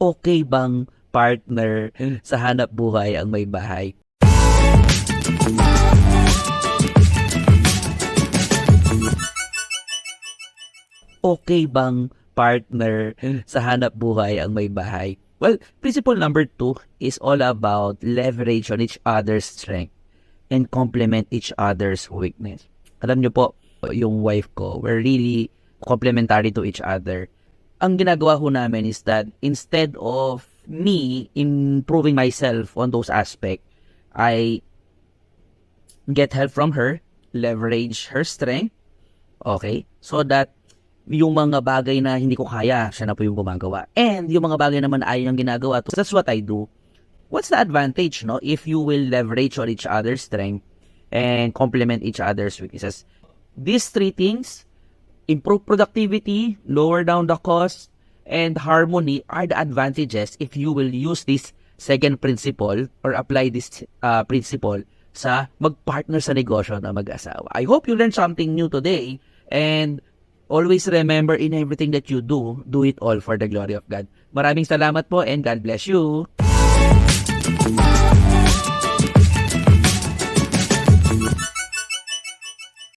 Okay bang partner sa hanap buhay ang may bahay? Okay bang partner sa hanap buhay ang may bahay? Well, principle number 2 is all about leverage on each other's strength and complement each other's weakness. Alam nyo po, yung wife ko, we're really complementary to each other. Ang ginagawa ho namin is that instead of me improving myself on those aspects, I get help from her, leverage her strength, okay? So that yung mga bagay na hindi ko kaya, siya na po yung gumagawa. And yung mga bagay naman ayaw niyang ginagawa, that's what I do. What's the advantage, no? If you will leverage on each other's strength and complement each other's weaknesses. These 3 things, improve productivity, lower down the cost, and harmony are the advantages if you will use this second principle or apply this principle sa mag-partner sa negosyo na mag-asawa. I hope you learned something new today, and always remember, in everything that you do it all for the glory of God. Maraming salamat po, and God bless you.